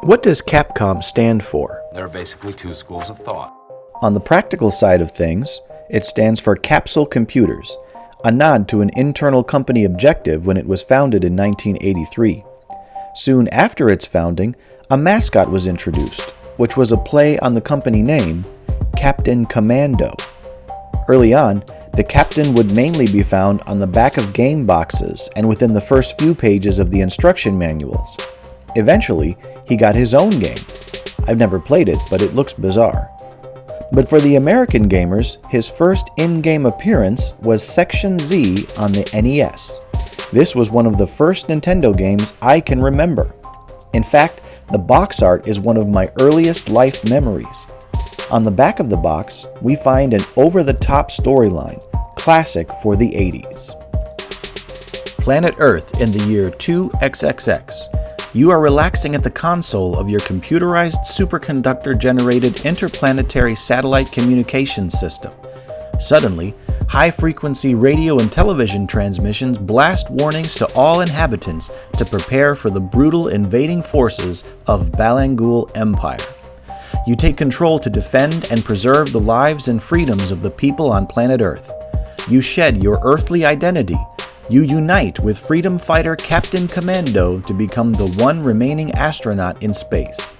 What does Capcom stand for? There are basically two schools of thought. On the practical side of things, it stands for Capsule Computers, a nod to an internal company objective when it was founded in 1983. Soon after its founding, a mascot was introduced, which was a play on the company name, Captain Commando. Early on, the captain would mainly be found on the back of game boxes and within the first few pages of the instruction manuals. Eventually, he got his own game. I've never played it, but it looks bizarre. But for the American gamers, his first in-game appearance was Section Z on the NES. This was one of the first Nintendo games I can remember. In fact, the box art is one of my earliest life memories. On the back of the box, we find an over-the-top storyline, classic for the 80s. Planet Earth in the year 2XXX. You are relaxing at the console of your computerized superconductor-generated interplanetary satellite communications system. Suddenly, high-frequency radio and television transmissions blast warnings to all inhabitants to prepare for the brutal invading forces of Balangul Empire. You take control to defend and preserve the lives and freedoms of the people on planet Earth. You shed your earthly identity. You unite with freedom fighter Captain Commando to become the one remaining astronaut in space.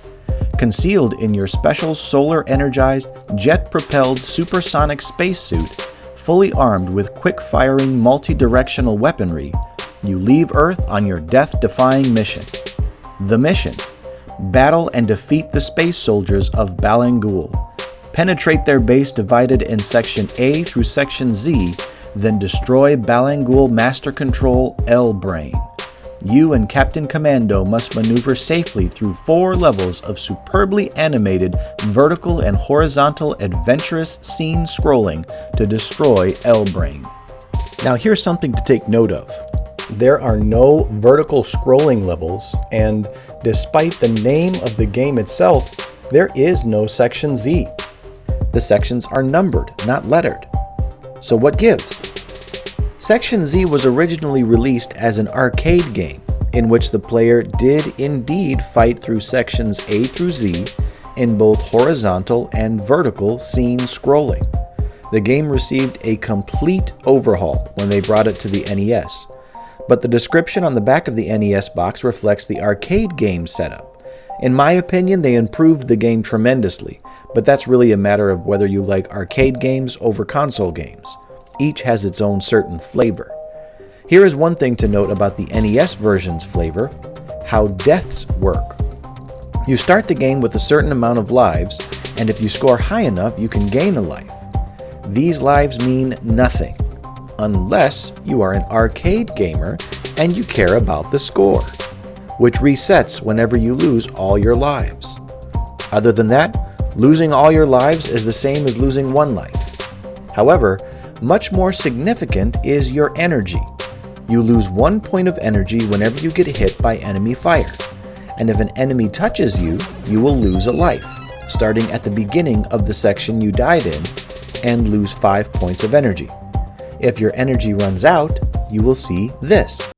Concealed in your special solar-energized, jet-propelled supersonic spacesuit, fully armed with quick-firing multi-directional weaponry, you leave Earth on your death-defying mission. The mission: battle and defeat the space soldiers of Balangul. Penetrate their base divided in Section A through Section Z, then destroy Balangul Master Control L-Brain. You and Captain Commando must maneuver safely through 4 levels of superbly animated vertical and horizontal adventurous scene scrolling to destroy L-Brain. Now here's something to take note of. There are no vertical scrolling levels, and despite the name of the game itself, there is no Section Z. The sections are numbered, not lettered. So what gives? Section Z was originally released as an arcade game, in which the player did indeed fight through sections A through Z in both horizontal and vertical scene scrolling. The game received a complete overhaul when they brought it to the NES, but the description on the back of the NES box reflects the arcade game setup. In my opinion, they improved the game tremendously, but that's really a matter of whether you like arcade games over console games. Each has its own certain flavor. Here is one thing to note about the NES version's flavor: how deaths work. You start the game with a certain amount of lives, and if you score high enough, you can gain a life. These lives mean nothing, unless you are an arcade gamer and you care about the score, which resets whenever you lose all your lives. Other than that, losing all your lives is the same as losing 1 life. However, much more significant is your energy. You lose 1 point of energy whenever you get hit by enemy fire, and if an enemy touches you, you will lose a life, starting at the beginning of the section you died in, and lose 5 points of energy. If your energy runs out, you will see this.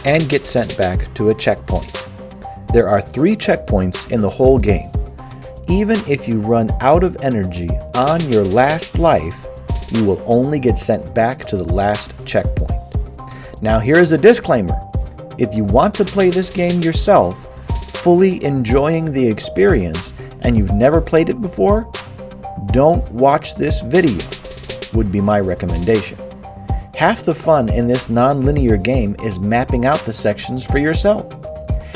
And get sent back to a checkpoint. There are 3 checkpoints in the whole game. Even if you run out of energy on your last life, you will only get sent back to the last checkpoint. Now here is a disclaimer. If you want to play this game yourself, fully enjoying the experience, and you've never played it before, don't watch this video, would be my recommendation. Half the fun in this non-linear game is mapping out the sections for yourself.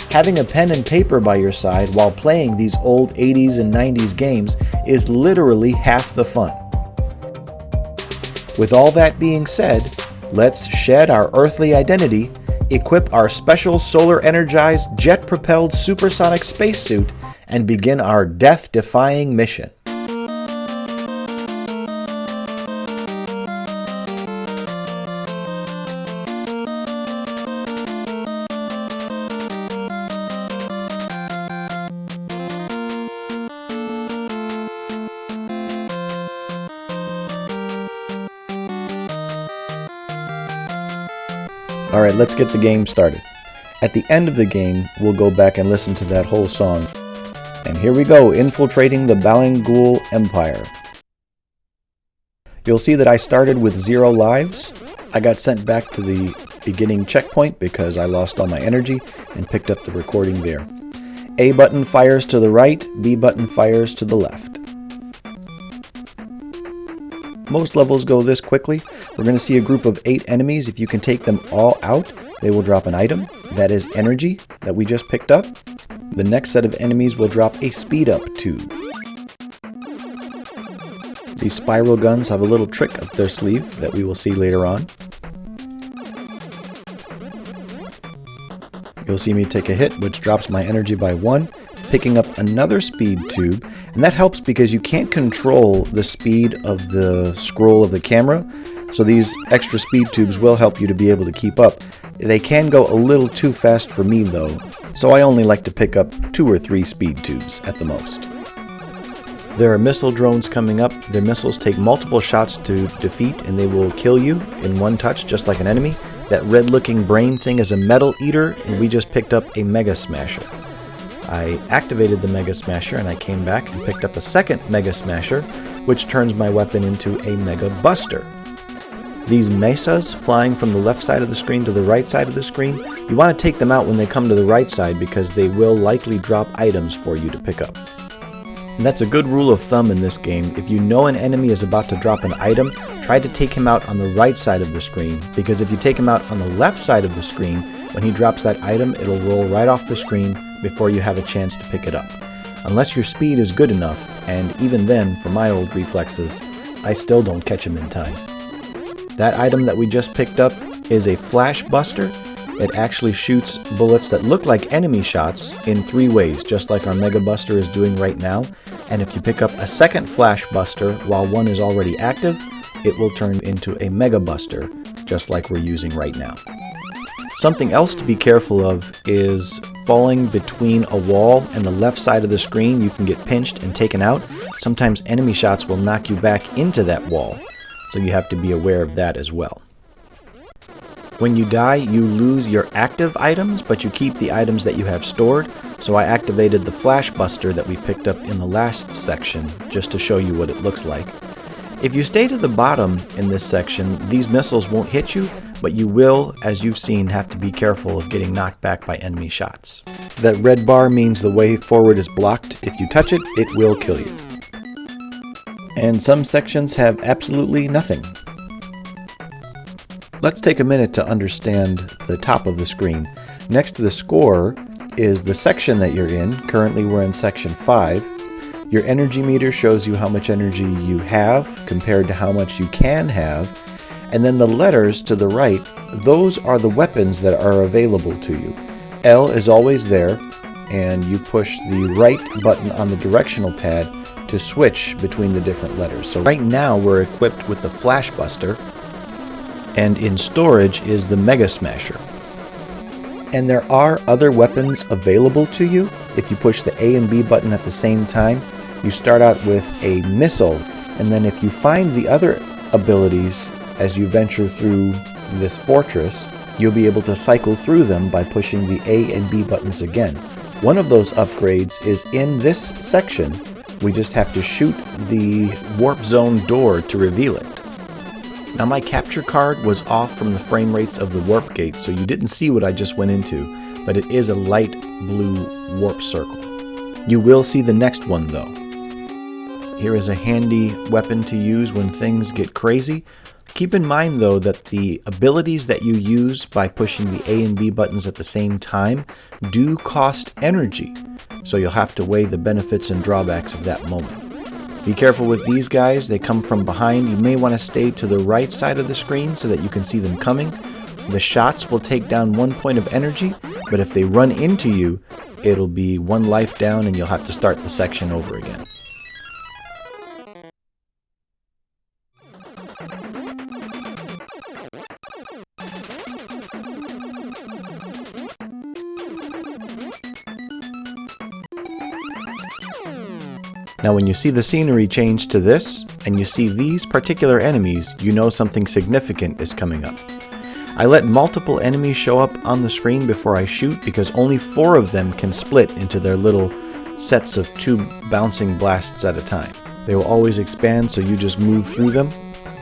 Having a pen and paper by your side while playing these old 80s and 90s games is literally half the fun. With all that being said, let's shed our earthly identity, equip our special solar-energized, jet-propelled supersonic spacesuit, and begin our death-defying mission. Alright, let's get the game started. At the end of the game, we'll go back and listen to that whole song. And here we go, infiltrating the Balangul Empire. You'll see that I started with 0 lives. I got sent back to the beginning checkpoint because I lost all my energy and picked up the recording there. A button fires to the right, B button fires to the left. Most levels go this quickly. We're going to see a group of 8 enemies. If you can take them all out, they will drop an item. That is energy that we just picked up. The next set of enemies will drop a speed up tube. These spiral guns have a little trick up their sleeve that we will see later on. You'll see me take a hit, which drops my energy by 1, picking up another speed tube, and that helps because you can't control the speed of the scroll of the camera, so these extra speed tubes will help you to be able to keep up. They can go a little too fast for me though, so I only like to pick up 2 or 3 speed tubes at the most. There are missile drones coming up. Their missiles take multiple shots to defeat, and they will kill you in one touch, just like an enemy. That red-looking brain thing is a metal eater, and we just picked up a Mega Smasher. I activated the Mega Smasher, and I came back and picked up a second Mega Smasher, which turns my weapon into a Mega Buster. These mesas flying from the left side of the screen to the right side of the screen, you want to take them out when they come to the right side because they will likely drop items for you to pick up. And that's a good rule of thumb in this game. If you know an enemy is about to drop an item, try to take him out on the right side of the screen, because if you take him out on the left side of the screen, when he drops that item, it'll roll right off the screen before you have a chance to pick it up. Unless your speed is good enough, and even then, for my old reflexes, I still don't catch him in time. That item that we just picked up is a Flash Buster. It actually shoots bullets that look like enemy shots in 3 ways, just like our Mega Buster is doing right now. And if you pick up a second Flash Buster while one is already active, it will turn into a Mega Buster, just like we're using right now. Something else to be careful of is falling between a wall and the left side of the screen. You can get pinched and taken out. Sometimes enemy shots will knock you back into that wall, so you have to be aware of that as well. When you die, you lose your active items, but you keep the items that you have stored. So I activated the Flash Buster that we picked up in the last section, just to show you what it looks like. If you stay to the bottom in this section, these missiles won't hit you, but you will, as you've seen, have to be careful of getting knocked back by enemy shots. That red bar means the way forward is blocked. If you touch it, it will kill you. And some sections have absolutely nothing. Let's take a minute to understand the top of the screen. Next to the score is the section that you're in. Currently we're in section 5. Your energy meter shows you how much energy you have compared to how much you can have. And then the letters to the right, those are the weapons that are available to you. L is always there, and you push the right button on the directional pad to switch between the different letters. So right now we're equipped with the Flash Buster, and in storage is the Mega Smasher. And there are other weapons available to you. If you push the A and B button at the same time, you start out with a missile, and then if you find the other abilities as you venture through this fortress, you'll be able to cycle through them by pushing the A and B buttons again. One of those upgrades is in this section. We just have to shoot the warp zone door to reveal it. Now my capture card was off from the frame rates of the warp gate, so you didn't see what I just went into, but it is a light blue warp circle. You will see the next one though. Here is a handy weapon to use when things get crazy. Keep in mind though that the abilities that you use by pushing the A and B buttons at the same time do cost energy, so you'll have to weigh the benefits and drawbacks of that moment. Be careful with these guys, they come from behind. You may want to stay to the right side of the screen so that you can see them coming. The shots will take down 1 point of energy, but if they run into you, it'll be 1 life down and you'll have to start the section over again. Now when you see the scenery change to this, and you see these particular enemies, you know something significant is coming up. I let multiple enemies show up on the screen before I shoot because only 4 of them can split into their little sets of 2 bouncing blasts at a time. They will always expand, so you just move through them.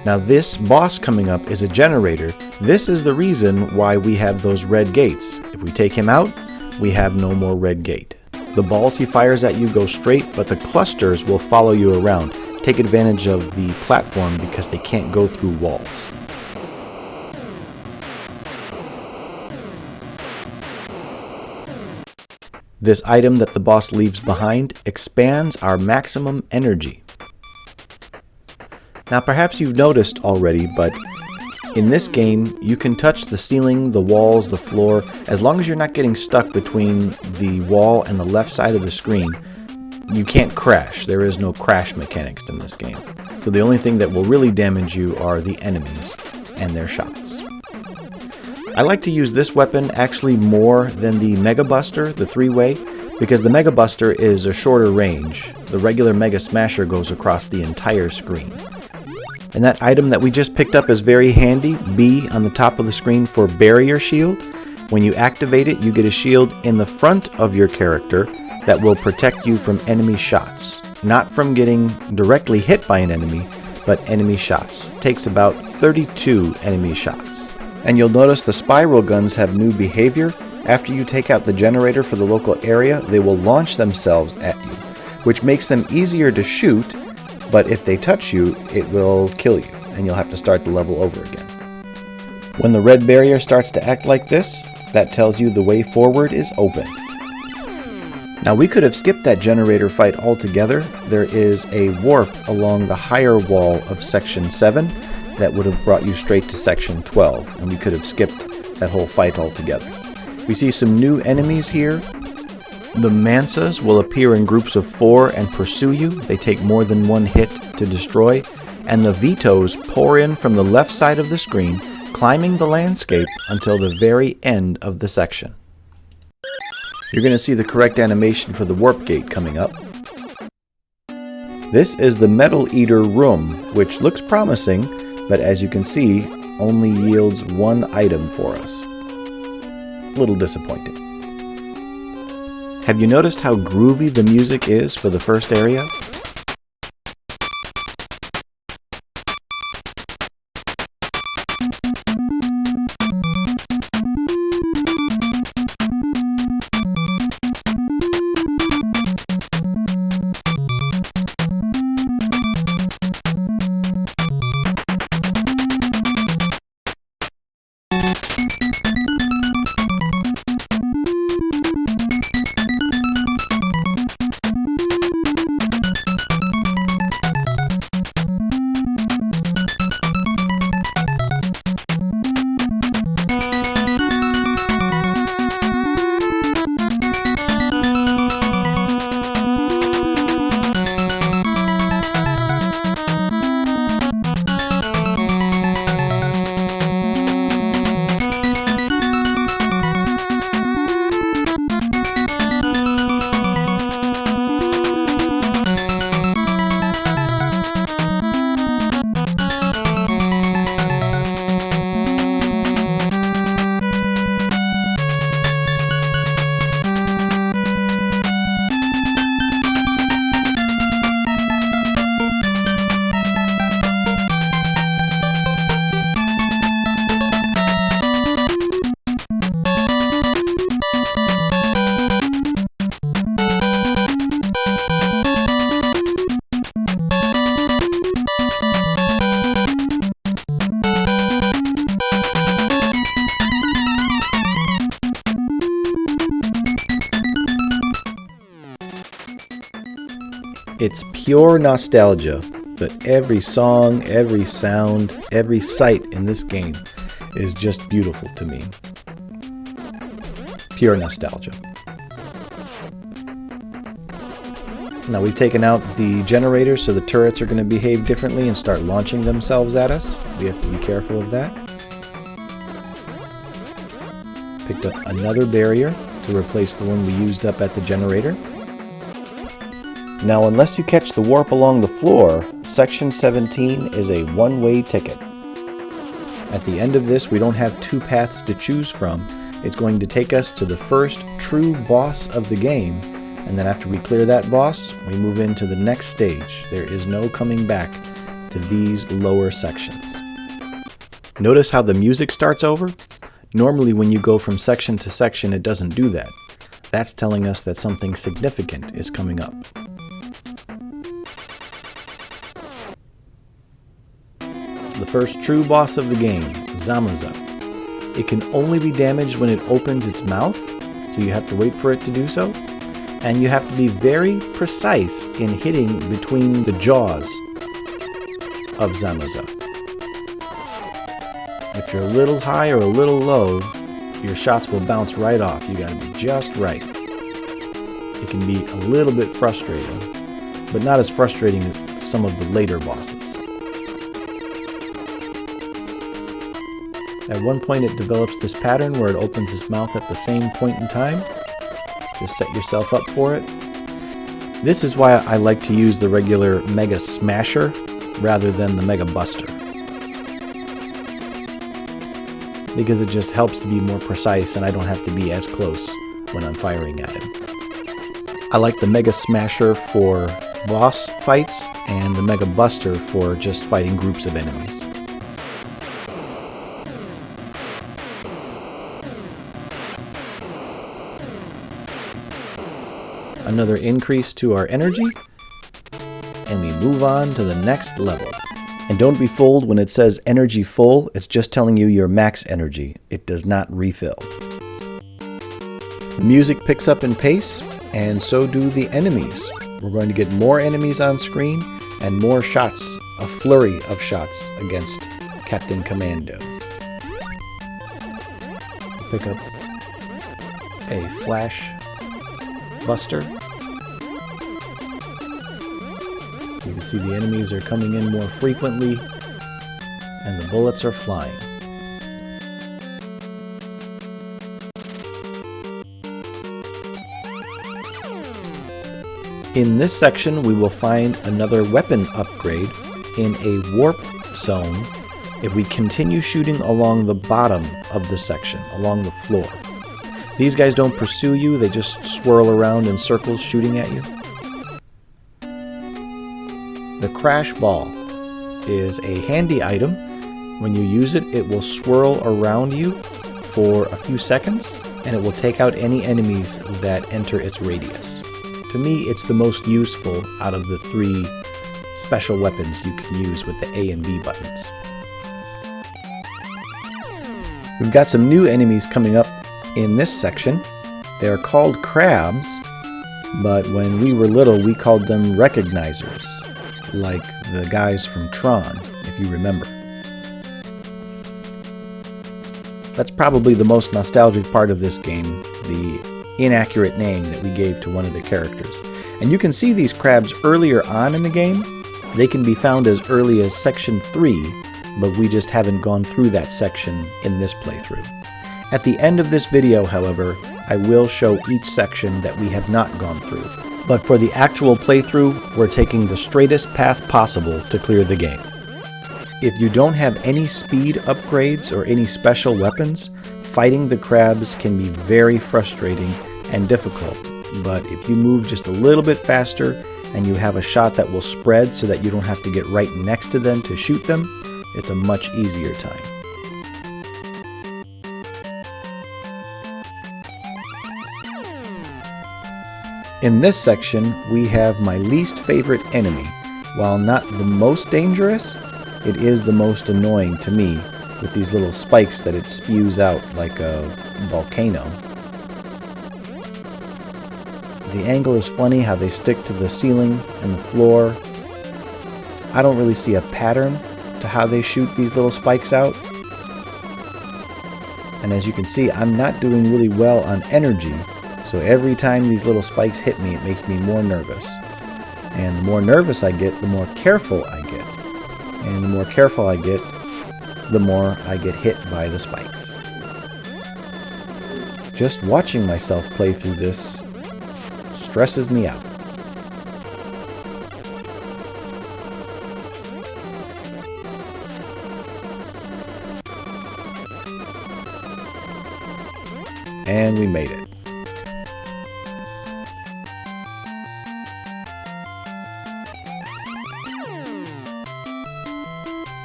Now this boss coming up is a generator. This is the reason why we have those red gates. If we take him out, we have no more red gate. The balls he fires at you go straight, but the clusters will follow you around. Take advantage of the platform because they can't go through walls. This item that the boss leaves behind expands our maximum energy. Now perhaps you've noticed already, but in this game you can touch the ceiling, the walls, the floor, as long as you're not getting stuck between the wall and the left side of the screen. You can't crash. There is no crash mechanics in this game. So the only thing that will really damage you are the enemies and their shots. I like to use this weapon actually more than the Mega Buster, the 3-way, because the Mega Buster is a shorter range. The regular Mega Smasher goes across the entire screen. And that item that we just picked up is very handy, B on the top of the screen for Barrier Shield. When you activate it, you get a shield in the front of your character that will protect you from enemy shots. Not from getting directly hit by an enemy, but enemy shots. It takes about 32 enemy shots. And you'll notice the spiral guns have new behavior. After you take out the generator for the local area, they will launch themselves at you, which makes them easier to shoot, but if they touch you, it will kill you, and you'll have to start the level over again. When the red barrier starts to act like this, that tells you the way forward is open. Now we could have skipped that generator fight altogether. There is a warp along the higher wall of Section 7 that would have brought you straight to Section 12, and we could have skipped that whole fight altogether. We see some new enemies here. The Mansas will appear in groups of 4 and pursue you. They take more than 1 hit to destroy. And the Vetoes pour in from the left side of the screen, climbing the landscape until the very end of the section. You're going to see the correct animation for the warp gate coming up. This is the Metal Eater room, which looks promising, but as you can see, only yields 1 item for us. A little disappointing. Have you noticed how groovy the music is for the first area? It's pure nostalgia, but every song, every sound, every sight in this game is just beautiful to me. Pure nostalgia. Now we've taken out the generator, so the turrets are going to behave differently and start launching themselves at us. We have to be careful of that. Picked up another barrier to replace the one we used up at the generator. Now, unless you catch the warp along the floor, Section 17 is a one-way ticket. At the end of this, we don't have two paths to choose from. It's going to take us to the first true boss of the game, and then after we clear that boss, we move into the next stage. There is no coming back to these lower sections. Notice how the music starts over? Normally when you go from section to section, it doesn't do that. That's telling us that something significant is coming up. The first true boss of the game, Zamuza. It can only be damaged when it opens its mouth, so you have to wait for it to do so. And you have to be very precise in hitting between the jaws of Zamuza. If you're a little high or a little low, your shots will bounce right off. You gotta be just right. It can be a little bit frustrating, but not as frustrating as some of the later bosses. At one point it develops this pattern where it opens its mouth at the same point in time. Just set yourself up for it. This is why I like to use the regular Mega Smasher rather than the Mega Buster, because it just helps to be more precise and I don't have to be as close when I'm firing at him. I like the Mega Smasher for boss fights and the Mega Buster for just fighting groups of enemies. Another increase to our energy, and we move on to the next level. And don't be fooled when it says energy full, it's just telling you your max energy. It does not refill. The music picks up in pace, and so do the enemies. We're going to get more enemies on screen and more shots, a flurry of shots against Captain Commando. Pick up a flash buster. You can see the enemies are coming in more frequently, and the bullets are flying. In this section, we will find another weapon upgrade in a warp zone if we continue shooting along the bottom of the section, along the floor. These guys don't pursue you, they just swirl around in circles shooting at you. The crash ball is a handy item. When you use it, it will swirl around you for a few seconds, and it will take out any enemies that enter its radius. To me, it's the most useful out of the three special weapons you can use with the A and B buttons. We've got some new enemies coming up in this section. They're called crabs, but when we were little, we called them recognizers, like the guys from Tron, if you remember. That's probably the most nostalgic part of this game, the inaccurate name that we gave to one of the characters. And you can see these crabs earlier on in the game. They can be found as early as Section 3, but we just haven't gone through that section in this playthrough. At the end of this video, however, I will show each section that we have not gone through. But for the actual playthrough, we're taking the straightest path possible to clear the game. If you don't have any speed upgrades or any special weapons, fighting the crabs can be very frustrating and difficult. But if you move just a little bit faster and you have a shot that will spread so that you don't have to get right next to them to shoot them, it's a much easier time. In this section, we have my least favorite enemy. While not the most dangerous, it is the most annoying to me with these little spikes that it spews out like a volcano. The angle is funny, how they stick to the ceiling and the floor. I don't really see a pattern to how they shoot these little spikes out. And as you can see, I'm not doing really well on energy. So every time these little spikes hit me, it makes me more nervous. And the more nervous I get, the more careful I get. And the more careful I get, the more I get hit by the spikes. Just watching myself play through this stresses me out. And we made it.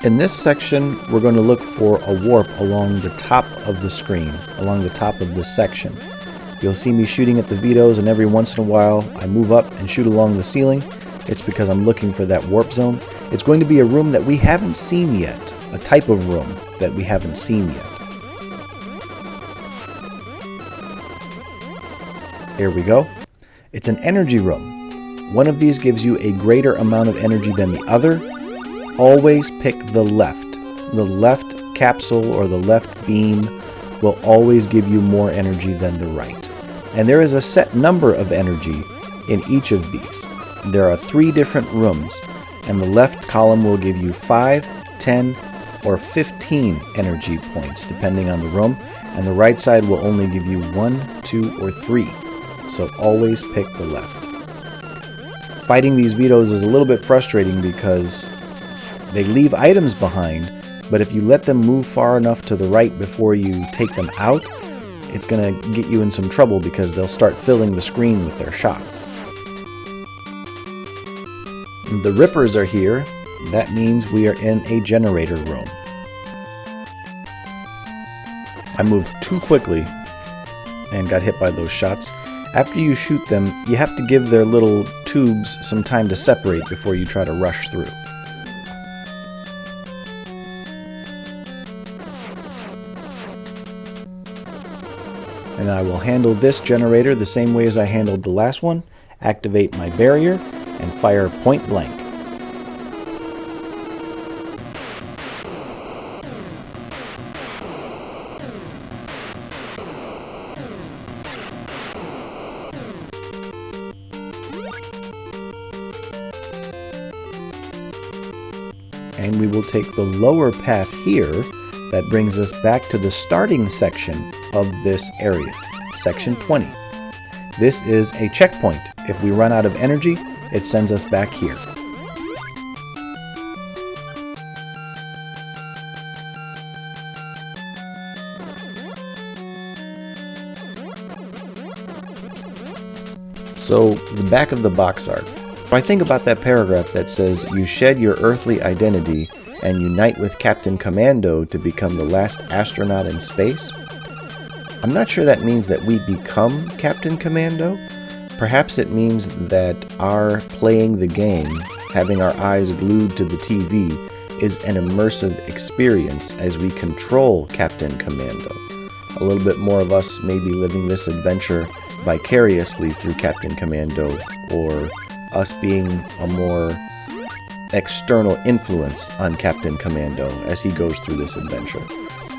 In this section, we're going to look for a warp along the top of the screen, along the top of this section. You'll see me shooting at the vetoes, and every once in a while I move up and shoot along the ceiling. It's because I'm looking for that warp zone. It's going to be a room that we haven't seen yet, a type of room that we haven't seen yet. Here we go. It's an energy room. One of these gives you a greater amount of energy than the other. Always pick the left. The left capsule or the left beam will always give you more energy than the right. And there is a set number of energy in each of these. There are 3 different rooms, and the left column will give you 5, 10, or 15 energy points depending on the room, and the right side will only give you 1, 2, or 3. So always pick the left. Fighting these vetoes is a little bit frustrating because they leave items behind, but if you let them move far enough to the right before you take them out, it's going to get you in some trouble because they'll start filling the screen with their shots. The rippers are here. That means we are in a generator room. I moved too quickly and got hit by those shots. After you shoot them, you have to give their little tubes some time to separate before you try to rush through. And I will handle this generator the same way as I handled the last one. Activate my barrier and fire point blank. And we will take the lower path here. That brings us back to the starting section of this area, section 20. This is a checkpoint. If we run out of energy, it sends us back here. So, the back of the box art. If I think about that paragraph that says, "You shed your earthly identity and unite with Captain Commando to become the last astronaut in space," I'm not sure that means that we become Captain Commando. Perhaps it means that our playing the game, having our eyes glued to the TV, is an immersive experience as we control Captain Commando. A little bit more of us may be living this adventure vicariously through Captain Commando, or us being a more external influence on Captain Commando as he goes through this adventure.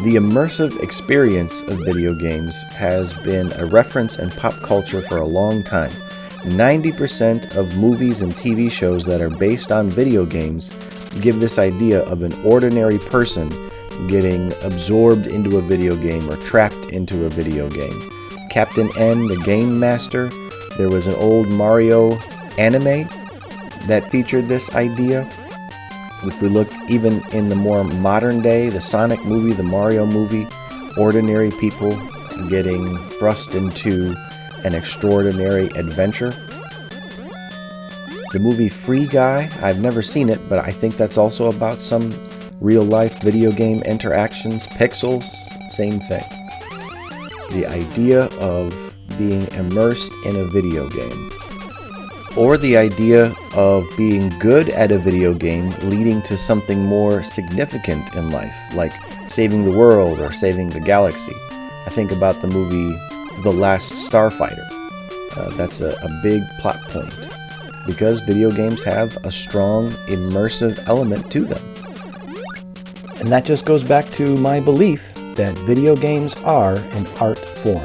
The immersive experience of video games has been a reference in pop culture for a long time. 90% of movies and TV shows that are based on video games give this idea of an ordinary person getting absorbed into a video game or trapped into a video game. Captain N, the Game Master, there was an old Mario anime that featured this idea. If we look even in the more modern day, the Sonic movie, the Mario movie, ordinary people getting thrust into an extraordinary adventure. The movie Free Guy, I've never seen it, but I think that's also about some real-life video game interactions. Pixels, same thing. The idea of being immersed in a video game. Or the idea of being good at a video game leading to something more significant in life, like saving the world or saving the galaxy. I think about the movie The Last Starfighter. That's a big plot point, because video games have a strong immersive element to them. And that just goes back to my belief that video games are an art form.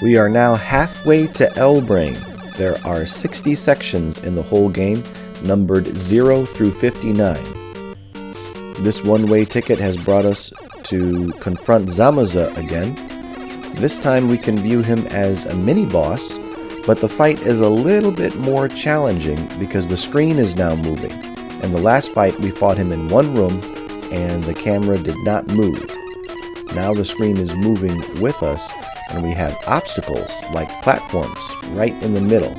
We are now halfway to L-Brain. There are 60 sections in the whole game, numbered 0 through 59. This one-way ticket has brought us to confront Zamuza again. This time we can view him as a mini-boss, but the fight is a little bit more challenging because the screen is now moving. In the last fight we fought him in one room and the camera did not move. Now the screen is moving with us and we have obstacles like platforms right in the middle.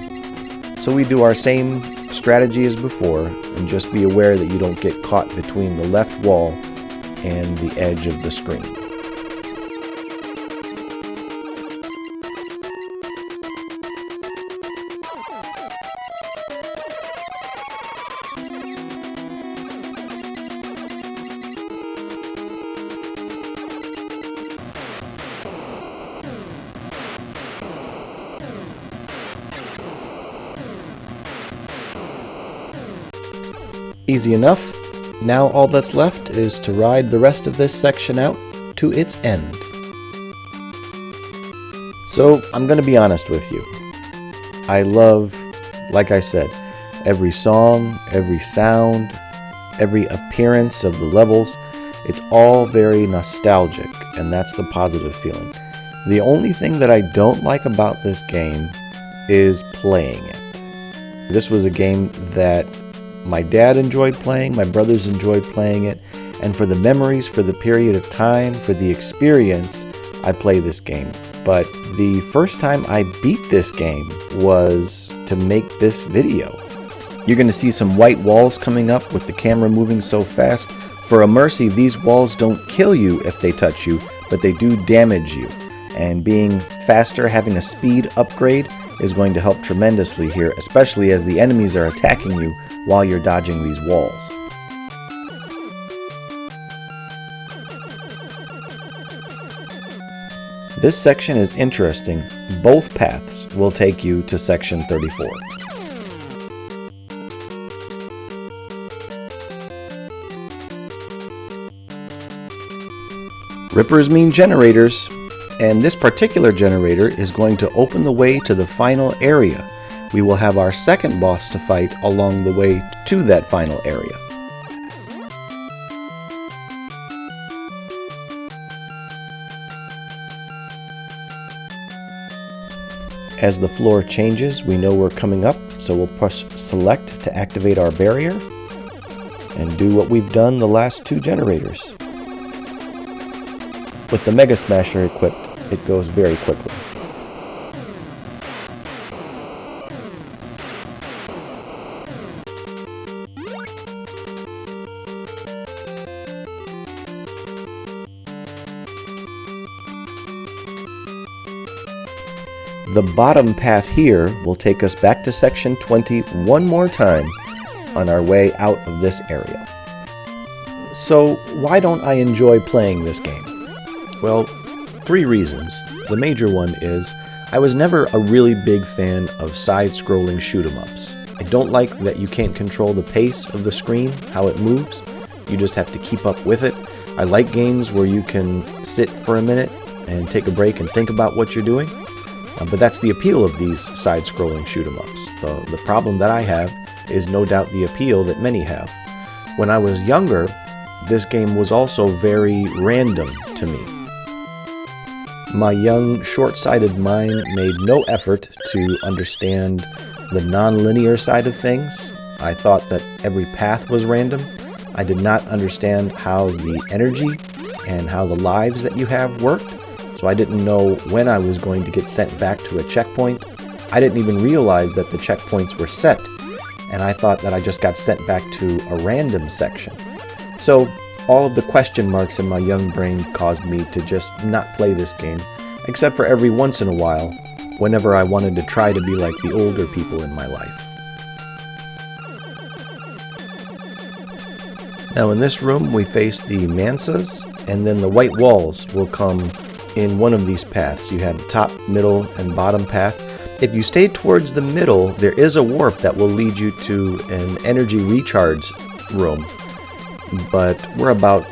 So we do our same strategy as before and just be aware that you don't get caught between the left wall and the edge of the screen. Easy enough. Now all that's left is to ride the rest of this section out to its end. So I'm going to be honest with you. I love, like I said, every song, every sound, every appearance of the levels. It's all very nostalgic, and that's the positive feeling. The only thing that I don't like about this game is playing it. This was a game that my dad enjoyed playing, my brothers enjoyed playing it, and for the memories, for the period of time, for the experience, I play this game. But the first time I beat this game was to make this video. You're going to see some white walls coming up with the camera moving so fast. For a mercy, these walls don't kill you if they touch you, but they do damage you. And being faster, having a speed upgrade, is going to help tremendously here, especially as the enemies are attacking you while you're dodging these walls. This section is interesting. Both paths will take you to section 34. Rippers mean generators, and this particular generator is going to open the way to the final area. We will have our second boss to fight along the way to that final area. As the floor changes, we know we're coming up, so we'll press select to activate our barrier and do what we've done the last two generators. With the Mega Smasher equipped, it goes very quickly. The bottom path here will take us back to section 20 one more time on our way out of this area. So why don't I enjoy playing this game? Well, three reasons. The major one is I was never a really big fan of side-scrolling shoot-em-ups. I don't like that you can't control the pace of the screen, how it moves. You just have to keep up with it. I like games where you can sit for a minute and take a break and think about what you're doing. But that's the appeal of these side-scrolling shoot-em-ups. The problem that I have is no doubt the appeal that many have. When I was younger, this game was also very random to me. My young, short-sighted mind made no effort to understand the non-linear side of things. I thought that every path was random. I did not understand how the energy and how the lives that you have worked. So I didn't know when I was going to get sent back to a checkpoint. I didn't even realize that the checkpoints were set, and I thought that I just got sent back to a random section. So all of the question marks in my young brain caused me to just not play this game, except for every once in a while, whenever I wanted to try to be like the older people in my life. Now in this room we face the Mansas, and then the white walls will come in one of these paths. You have the top, middle, and bottom path. If you stay towards the middle, there is a warp that will lead you to an energy recharge room, but we're about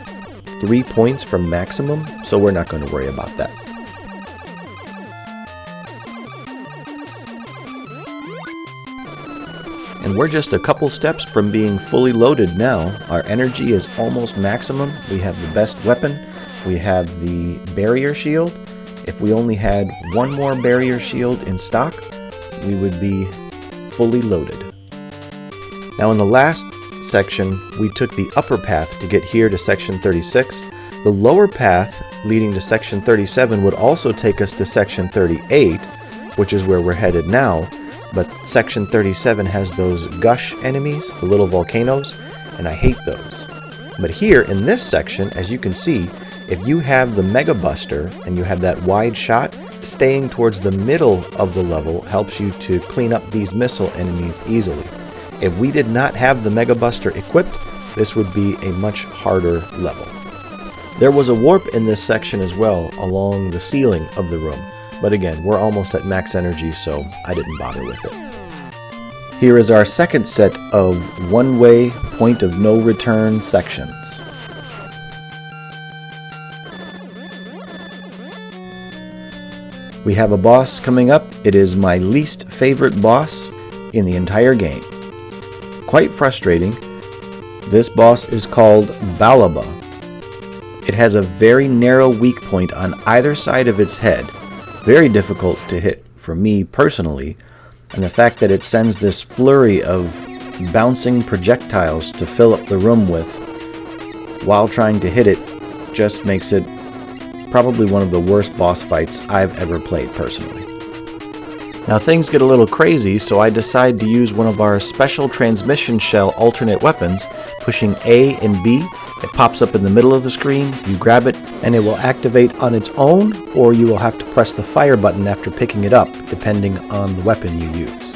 3 points from maximum, so we're not going to worry about that. And we're just a couple steps from being fully loaded now. Our energy is almost maximum. We have the best weapon. We have the barrier shield. If we only had one more barrier shield in stock, we would be fully loaded. Now in the last section, we took the upper path to get here to section 36. The lower path leading to section 37 would also take us to section 38, which is where we're headed now. But section 37 has those gush enemies, the little volcanoes, and I hate those. But here in this section, as you can see, if you have the Mega Buster and you have that wide shot, staying towards the middle of the level helps you to clean up these missile enemies easily. If we did not have the Mega Buster equipped, this would be a much harder level. There was a warp in this section as well along the ceiling of the room. But again, we're almost at max energy, so I didn't bother with it. Here is our second set of one-way, point of no return sections. We have a boss coming up. It is my least favorite boss in the entire game. Quite frustrating. This boss is called Balaba. It has a very narrow weak point on either side of its head. Very difficult to hit for me personally, and the fact that it sends this flurry of bouncing projectiles to fill up the room with while trying to hit it just makes it probably one of the worst boss fights I've ever played personally. Now things get a little crazy, so I decide to use one of our special transmission shell alternate weapons, pushing A and B. It pops up in the middle of the screen, you grab it, and it will activate on its own, or you will have to press the fire button after picking it up, depending on the weapon you use.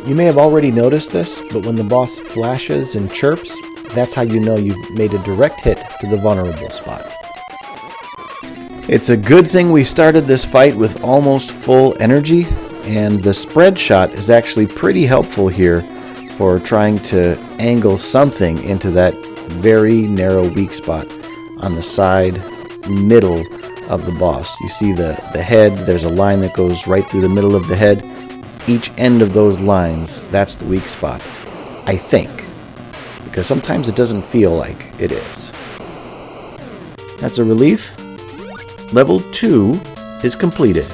You may have already noticed this, but when the boss flashes and chirps, that's how you know you've made a direct hit to the vulnerable spot. It's a good thing we started this fight with almost full energy, and the spread shot is actually pretty helpful here for trying to angle something into that very narrow weak spot on the side middle of the boss. You see the head, there's a line that goes right through the middle of the head. Each end of those lines, that's the weak spot, I think, because sometimes it doesn't feel like it is. That's a relief. Level 2 is completed.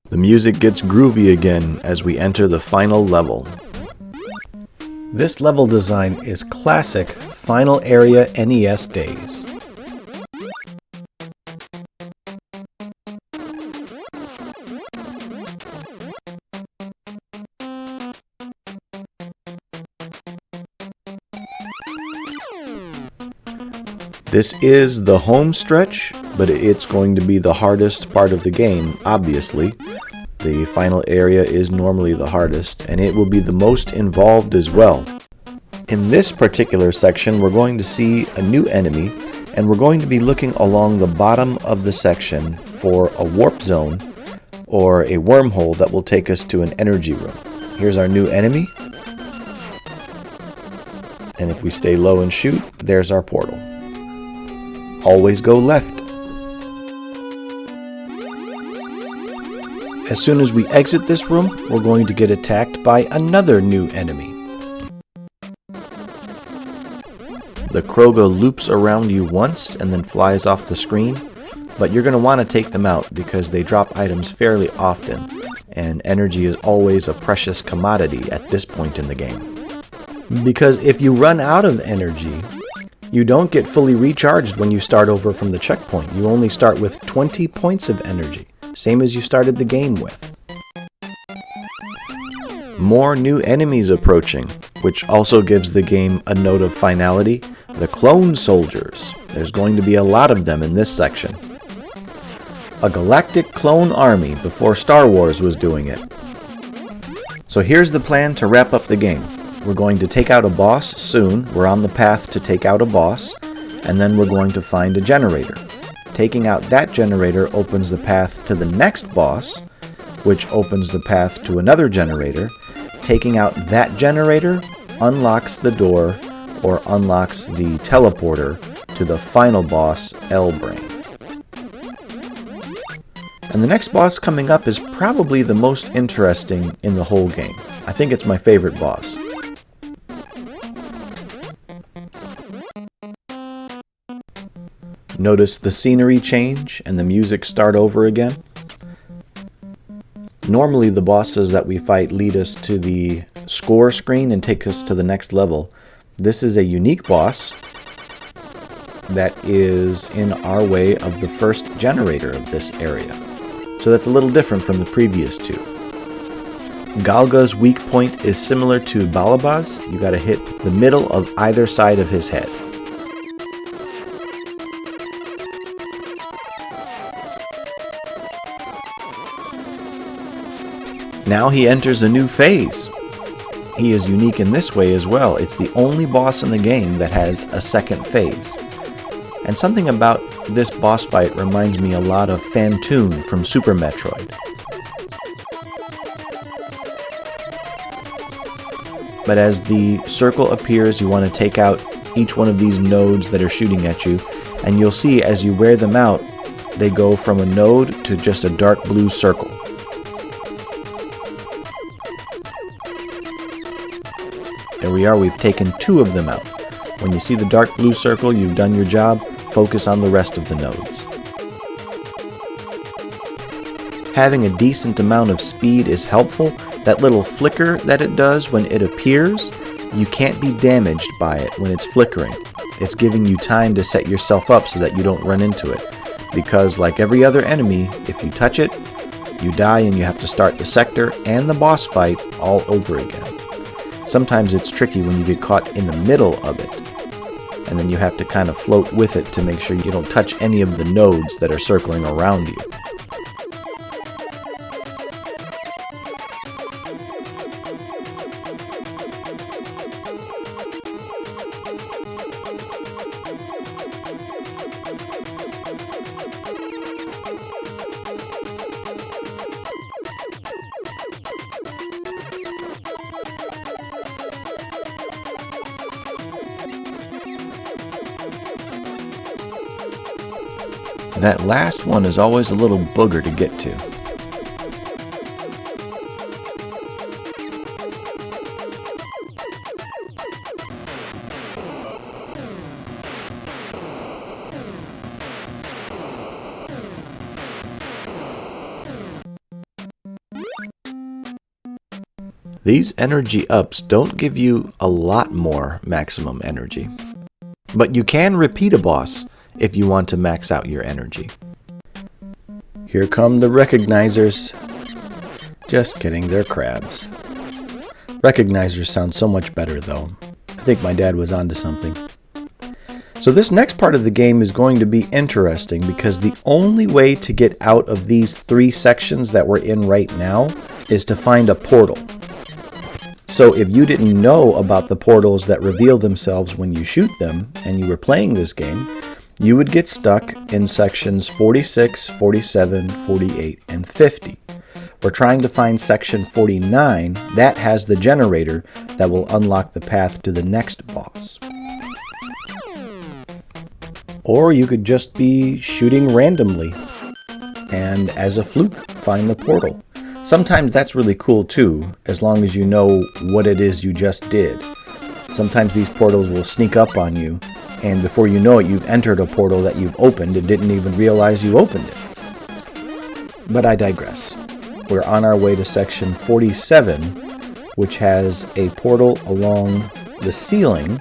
The music gets groovy again as we enter the final level. This level design is classic Final Area NES days. This is the home stretch, but it's going to be the hardest part of the game, obviously. The final area is normally the hardest, and it will be the most involved as well. In this particular section, we're going to see a new enemy, and we're going to be looking along the bottom of the section for a warp zone or a wormhole that will take us to an energy room. Here's our new enemy, and if we stay low and shoot, there's our portal. Always go left. As soon as we exit this room, we're going to get attacked by another new enemy. The Kroga loops around you once and then flies off the screen, but you're going to want to take them out because they drop items fairly often, and energy is always a precious commodity at this point in the game. Because if you run out of energy, you don't get fully recharged when you start over from the checkpoint. You only start with 20 points of energy, same as you started the game with. More new enemies approaching, which also gives the game a note of finality. The clone soldiers. There's going to be a lot of them in this section. A galactic clone army before Star Wars was doing it. So here's the plan to wrap up the game. We're going to take out a boss soon. We're on the path to take out a boss, and then we're going to find a generator. Taking out that generator opens the path to the next boss, which opens the path to another generator. Taking out that generator unlocks the door or unlocks the teleporter to the final boss, L-Brain. And the next boss coming up is probably the most interesting in the whole game. I think it's my favorite boss. Notice the scenery change and the music start over again. Normally the bosses that we fight lead us to the score screen and take us to the next level. This is a unique boss that is in our way of the first generator of this area. So that's a little different from the previous two. Galga's weak point is similar to Balaba's. You gotta hit the middle of either side of his head. Now he enters a new phase. He is unique in this way as well. It's the only boss in the game that has a second phase. And something about this boss fight reminds me a lot of Phantoon from Super Metroid. But as the circle appears, you want to take out each one of these nodes that are shooting at you, and you'll see as you wear them out, they go from a node to just a dark blue circle. There we are, we've taken 2 of them out. When you see the dark blue circle, you've done your job. Focus on the rest of the nodes. Having a decent amount of speed is helpful. That little flicker that it does when it appears, you can't be damaged by it when it's flickering. It's giving you time to set yourself up so that you don't run into it. Because like every other enemy, if you touch it, you die and you have to start the sector and the boss fight all over again. Sometimes it's tricky when you get caught in the middle of it. And then you have to kind of float with it to make sure you don't touch any of the nodes that are circling around you. That last one is always a little booger to get to. These energy ups don't give you a lot more maximum energy, but you can repeat a boss if you want to max out your energy. Here come the recognizers. Just kidding, they're crabs. Recognizers sound so much better though. I think my dad was onto something. So this next part of the game is going to be interesting because the only way to get out of these 3 sections that we're in right now is to find a portal. So if you didn't know about the portals that reveal themselves when you shoot them and you were playing this game, you would get stuck in sections 46, 47, 48, and 50. We're trying to find section 49. That has the generator that will unlock the path to the next boss. Or you could just be shooting randomly and as a fluke find the portal. Sometimes that's really cool too, as long as you know what it is you just did. Sometimes these portals will sneak up on you, and before you know it, you've entered a portal that you've opened and didn't even realize you opened it. But I digress. We're on our way to section 47, which has a portal along the ceiling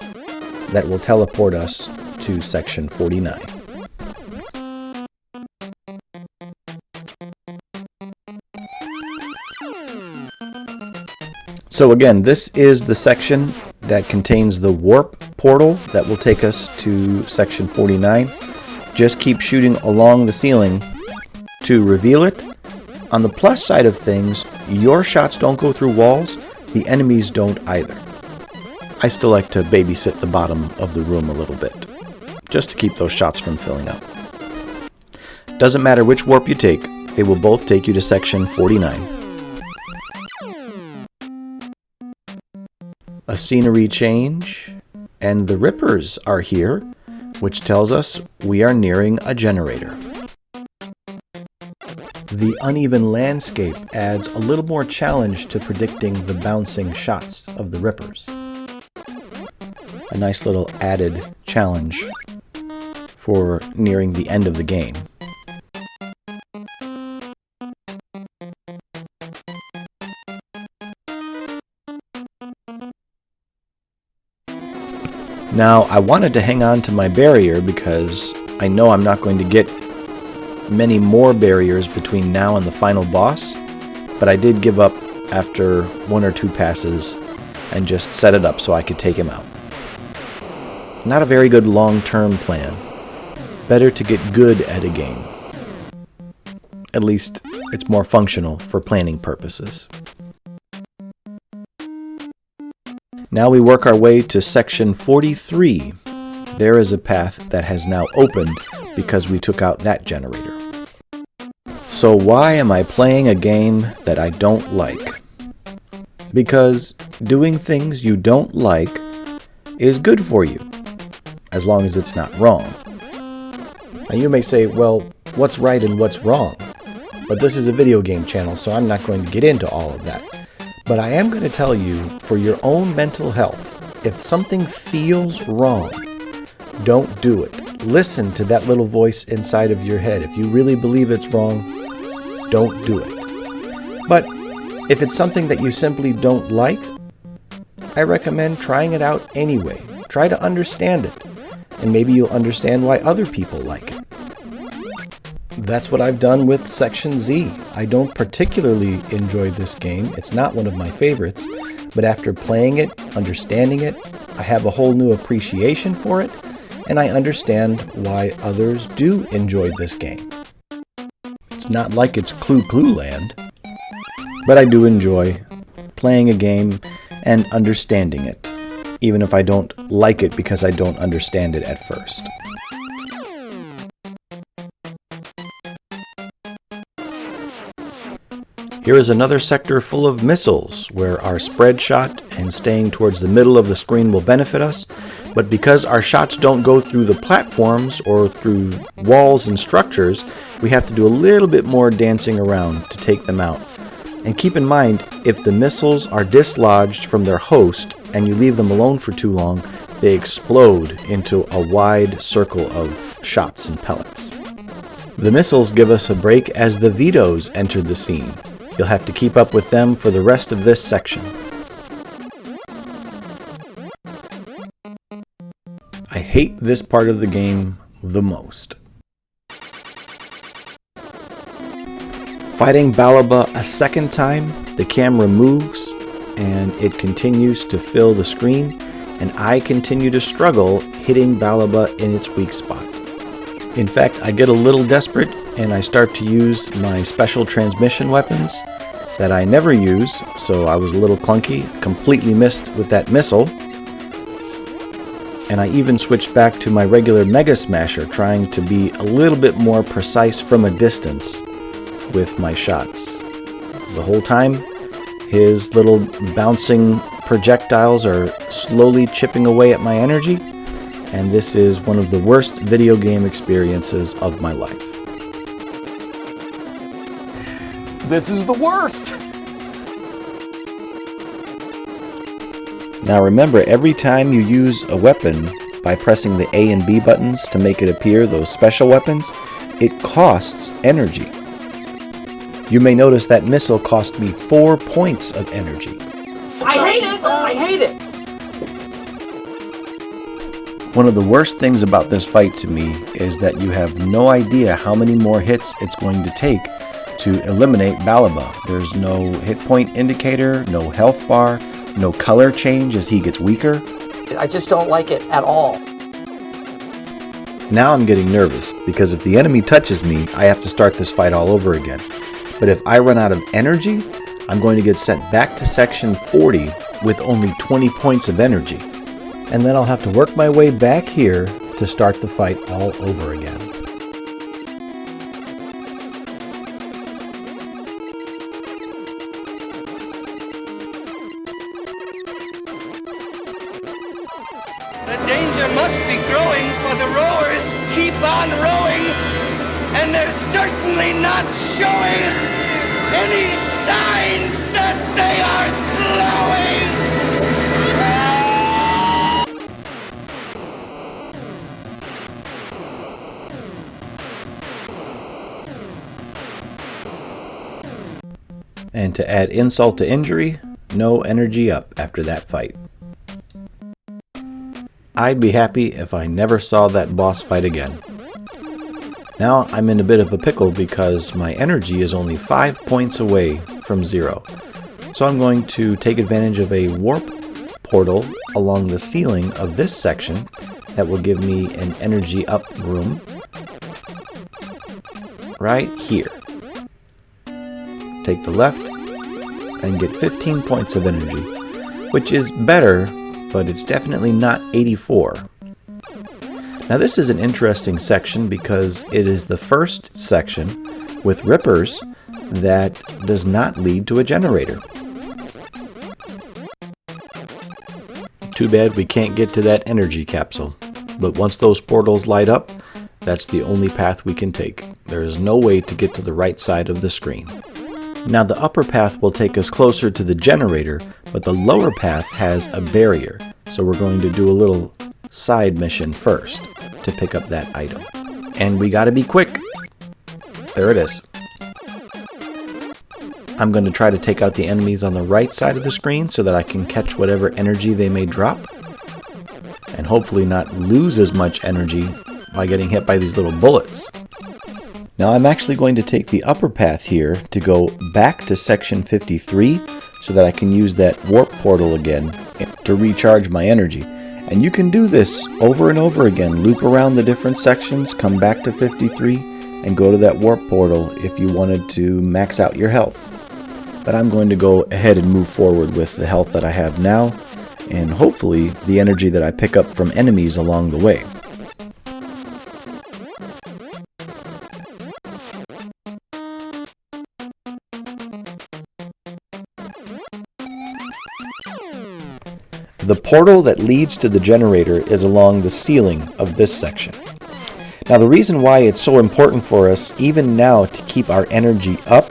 that will teleport us to section 49. So again, this is the section that contains the warp portal that will take us to section 49. Just keep shooting along the ceiling to reveal it. On the plus side of things, your shots don't go through walls, the enemies don't either. I still like to babysit the bottom of the room a little bit, just to keep those shots from filling up. Doesn't matter which warp you take, they will both take you to section 49. A scenery change, and the Rippers are here, which tells us we are nearing a generator. The uneven landscape adds a little more challenge to predicting the bouncing shots of the rippers. A nice little added challenge for nearing the end of the game. Now, I wanted to hang on to my barrier because I know I'm not going to get many more barriers between now and the final boss, but I did give up after 1 or 2 passes and just set it up so I could take him out. Not a very good long-term plan. Better to get good at a game. At least it's more functional for planning purposes. Now we work our way to section 43. There is a path that has now opened because we took out that generator. So why am I playing a game that I don't like? Because doing things you don't like is good for you, as long as it's not wrong. Now you may say, well, what's right and what's wrong? But this is a video game channel, so I'm not going to get into all of that. But I am going to tell you, for your own mental health, if something feels wrong, don't do it. Listen to that little voice inside of your head. If you really believe it's wrong, don't do it. But if it's something that you simply don't like, I recommend trying it out anyway. Try to understand it, and maybe you'll understand why other people like it. That's what I've done with Section Z. I don't particularly enjoy this game. It's not one of my favorites, but after playing it, understanding it, I have a whole new appreciation for it, and I understand why others do enjoy this game. It's not like it's Clue Land, but I do enjoy playing a game and understanding it, even if I don't like it because I don't understand it at first. Here is another sector full of missiles, where our spread shot and staying towards the middle of the screen will benefit us, but because our shots don't go through the platforms or through walls and structures, we have to do a little bit more dancing around to take them out. And keep in mind, if the missiles are dislodged from their host and you leave them alone for too long, they explode into a wide circle of shots and pellets. The missiles give us a break as the Vitoes enter the scene. You'll have to keep up with them for the rest of this section. I hate this part of the game the most. Fighting Balaba a second time, the camera moves and it continues to fill the screen, and I continue to struggle hitting Balaba in its weak spot. In fact, I get a little desperate and I start to use my special transmission weapons that I never use, so I was a little clunky, completely missed with that missile. And I even switched back to my regular Mega Smasher, trying to be a little bit more precise from a distance with my shots. The whole time, his little bouncing projectiles are slowly chipping away at my energy, and this is one of the worst video game experiences of my life. This is the worst! Now remember, every time you use a weapon by pressing the A and B buttons to make it appear those special weapons, it costs energy. You may notice that missile cost me 4 points of energy. I hate it! I hate it! One of the worst things about this fight to me is that you have no idea how many more hits it's going to take to eliminate Balaba. There's no hit point indicator, no health bar, no color change as he gets weaker. I just don't like it at all. Now I'm getting nervous, because if the enemy touches me, I have to start this fight all over again. But if I run out of energy, I'm going to get sent back to section 40 with only 20 points of energy. And then I'll have to work my way back here to start the fight all over again. The danger must be growing, for the rowers keep on rowing. and they're certainly not showing any signs that they are slowing. And to add insult to injury, no energy up after that fight. I'd be happy if I never saw that boss fight again. Now I'm in a bit of a pickle because my energy is only 5 points away from 0. So I'm going to take advantage of a warp portal along the ceiling of this section that will give me an energy up room right here. Take the left and get 15 points of energy, which is better, but it's definitely not 84. Now this is an interesting section because it is the first section with rippers that does not lead to a generator. Too bad we can't get to that energy capsule, but once those portals light up, that's the only path we can take. There is no way to get to the right side of the screen. Now the upper path will take us closer to the generator, but the lower path has a barrier. So we're going to do a little side mission first to pick up that item. And we gotta be quick. There it is. I'm going to try to take out the enemies on the right side of the screen so that I can catch whatever energy they may drop. And hopefully not lose as much energy by getting hit by these little bullets. Now I'm actually going to take the upper path here to go back to section 53 so that I can use that warp portal again to recharge my energy. And you can do this over and over again. Loop around the different sections, come back to 53, and go to that warp portal if you wanted to max out your health. But I'm going to go ahead and move forward with the health that I have now, and hopefully the energy that I pick up from enemies along the way. The portal that leads to the generator is along the ceiling of this section. Now the reason why it's so important for us even now to keep our energy up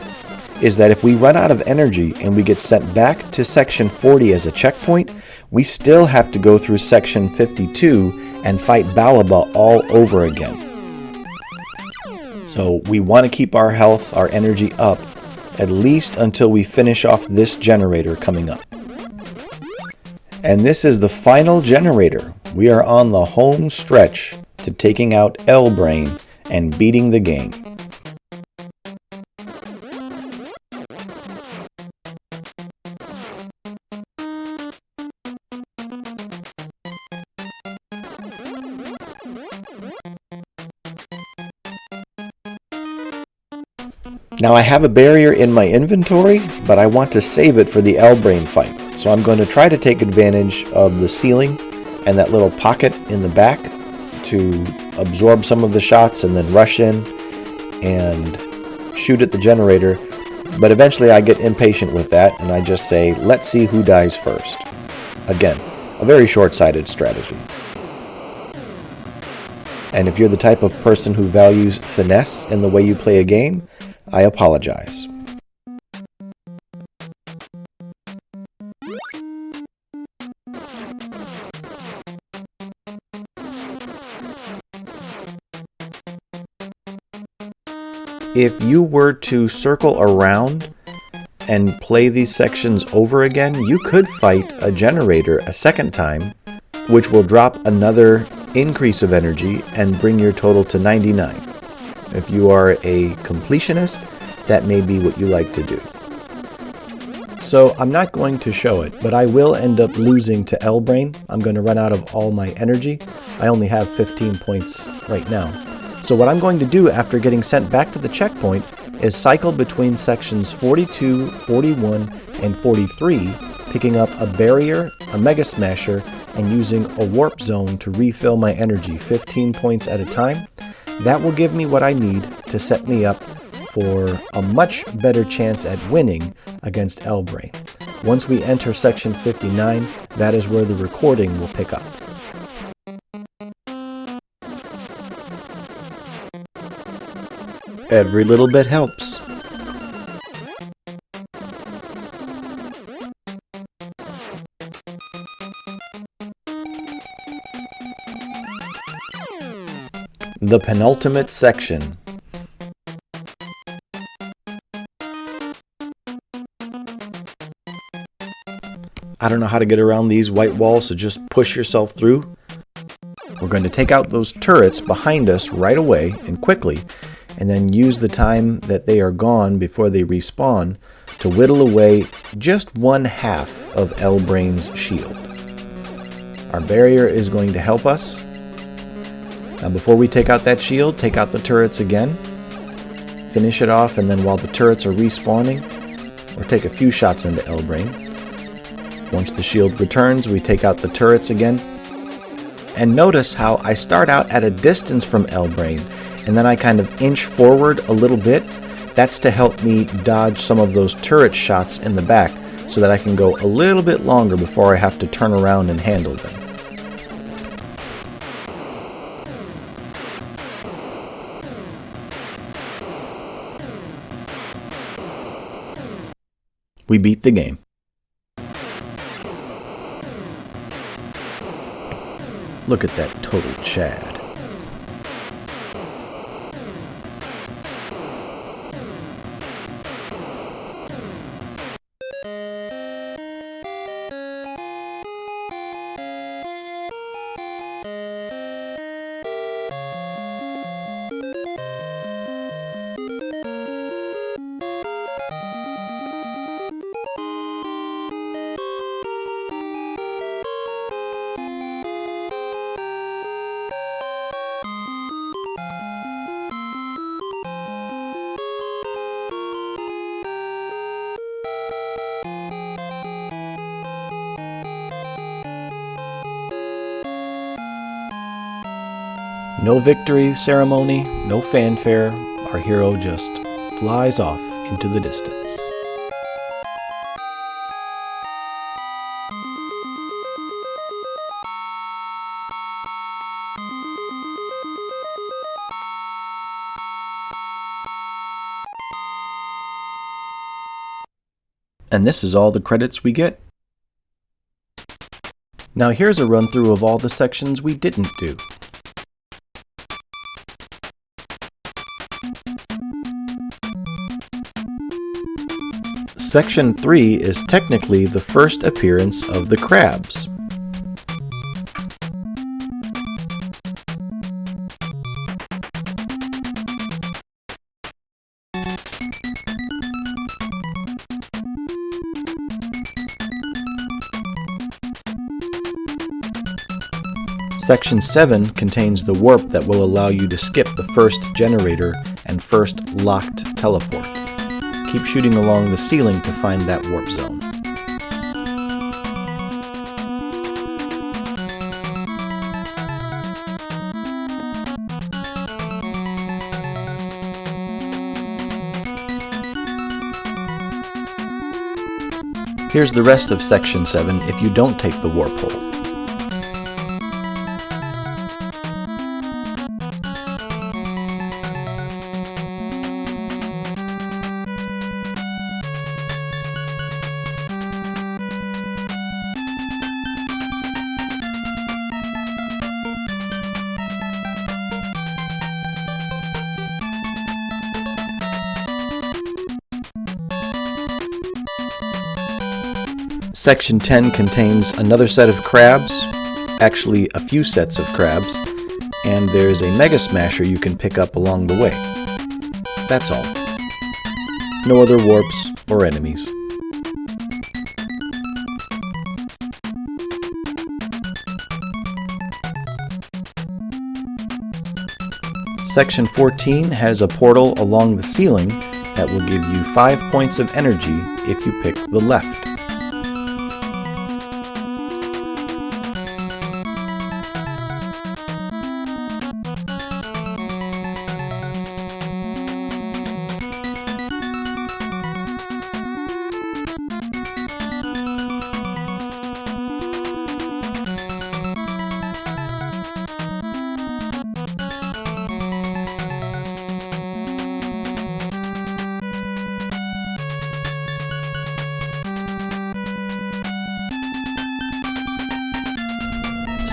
is that if we run out of energy and we get sent back to section 40 as a checkpoint, we still have to go through section 52 and fight Balaba all over again. So we want to keep our health, our energy up, at least until we finish off this generator coming up. And this is the final generator. We are on the home stretch to taking out L-Brain and beating the game. Now I have a barrier in my inventory, but I want to save it for the L-Brain fight. So I'm going to try to take advantage of the ceiling and that little pocket in the back to absorb some of the shots and then rush in and shoot at the generator. But eventually I get impatient with that and I just say, let's see who dies first. Again, a very short-sighted strategy. And if you're the type of person who values finesse in the way you play a game, I apologize. If you were to circle around and play these sections over again, you could fight a generator a second time, which will drop another increase of energy and bring your total to 99. If you are a completionist, that may be what you like to do. So I'm not going to show it, but I will end up losing to L-Brain. I'm going to run out of all my energy. I only have 15 points right now. So what I'm going to do after getting sent back to the checkpoint is cycle between sections 42, 41, and 43, picking up a barrier, a Mega Smasher, and using a warp zone to refill my energy 15 points at a time. That will give me what I need to set me up for a much better chance at winning against L-Brain. Once we enter section 59, that is where the recording will pick up. Every little bit helps. The penultimate section. I don't know how to get around these white walls, so just push yourself through. We're going to take out those turrets behind us right away and quickly, and then use the time that they are gone before they respawn to whittle away just 1/2 of L-Brain's shield. Our barrier is going to help us. Now before we take out that shield, take out the turrets again. Finish it off, and then while the turrets are respawning, or take a few shots into L-Brain. Once the shield returns, we take out the turrets again. And notice how I start out at a distance from L-Brain, and then I kind of inch forward a little bit. That's to help me dodge some of those turret shots in the back, so that I can go a little bit longer before I have to turn around and handle them. We beat the game. Look at that total Chad. No victory ceremony, no fanfare. Our hero just flies off into the distance. And this is all the credits we get. Now here's a run through of all the sections we didn't do. Section 3 is technically the first appearance of the crabs. Section 7 contains the warp that will allow you to skip the first generator and first locked teleport. Keep shooting along the ceiling to find that warp zone. Here's the rest of Section 7 if you don't take the warp hole. Section 10 contains another set of crabs, actually a few sets of crabs, and there's a Mega Smasher you can pick up along the way. That's all. No other warps or enemies. Section 14 has a portal along the ceiling that will give you 5 points of energy if you pick the left.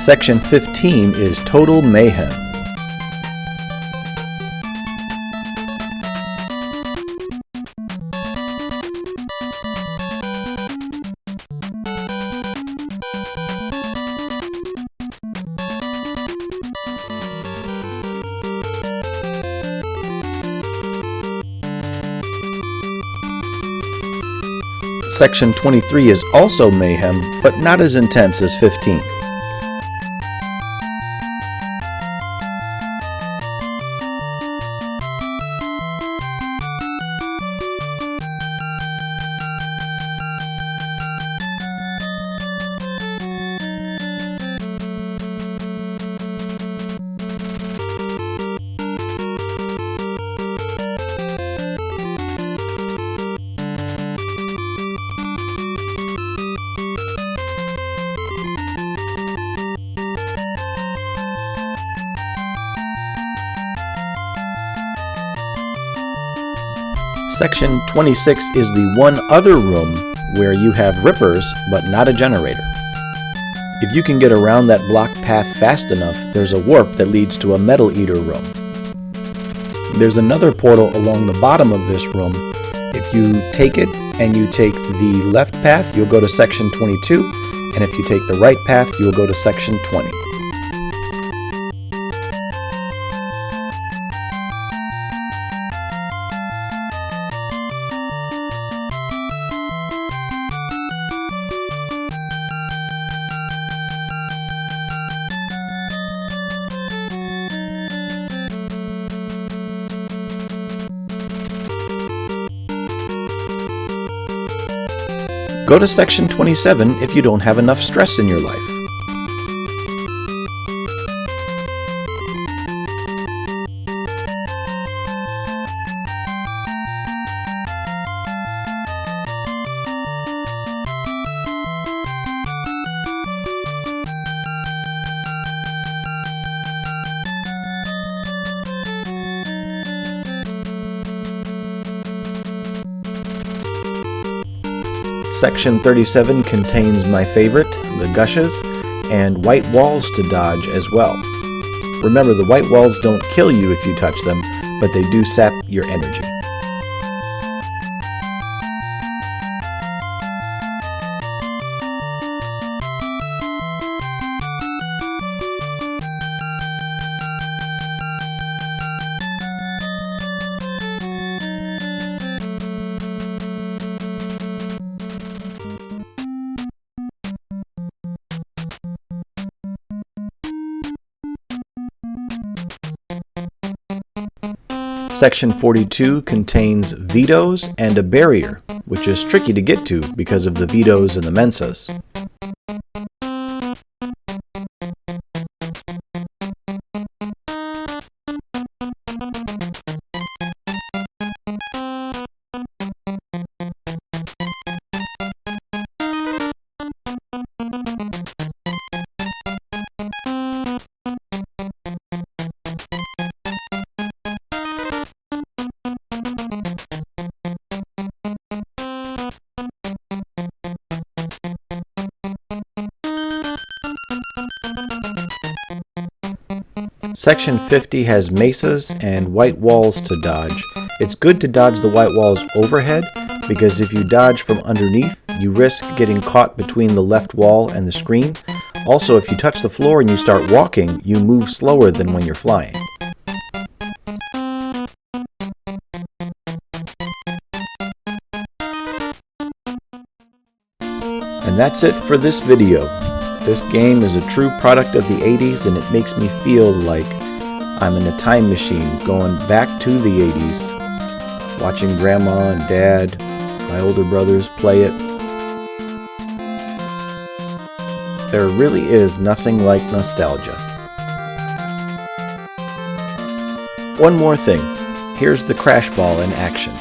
Section 15 is total mayhem. Section 23 is also mayhem, but not as intense as 15. Section 26 is the one other room where you have rippers, but not a generator. If you can get around that block path fast enough, there's a warp that leads to a metal eater room. There's another portal along the bottom of this room. If you take it and you take the left path, you'll go to Section 22, and if you take the right path, you'll go to Section 20. Go to Section 27 if you don't have enough stress in your life. Section 37 contains my favorite, the gushes, and white walls to dodge as well. Remember, the white walls don't kill you if you touch them, but they do sap your energy. Section 42 contains vetoes and a barrier, which is tricky to get to because of the vetoes and the mensas. Section 50 has mesas and white walls to dodge. It's good to dodge the white walls overhead, because if you dodge from underneath, you risk getting caught between the left wall and the screen. Also, if you touch the floor and you start walking, you move slower than when you're flying. And that's it for this video. This game is a true product of the 80s, and it makes me feel like I'm in a time machine going back to the 80s, watching Grandma and Dad, my older brothers play it. There really is nothing like nostalgia. One more thing. Here's the crash ball in action.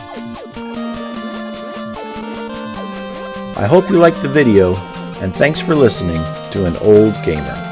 I hope you liked the video, and thanks for listening to An Old Gamer.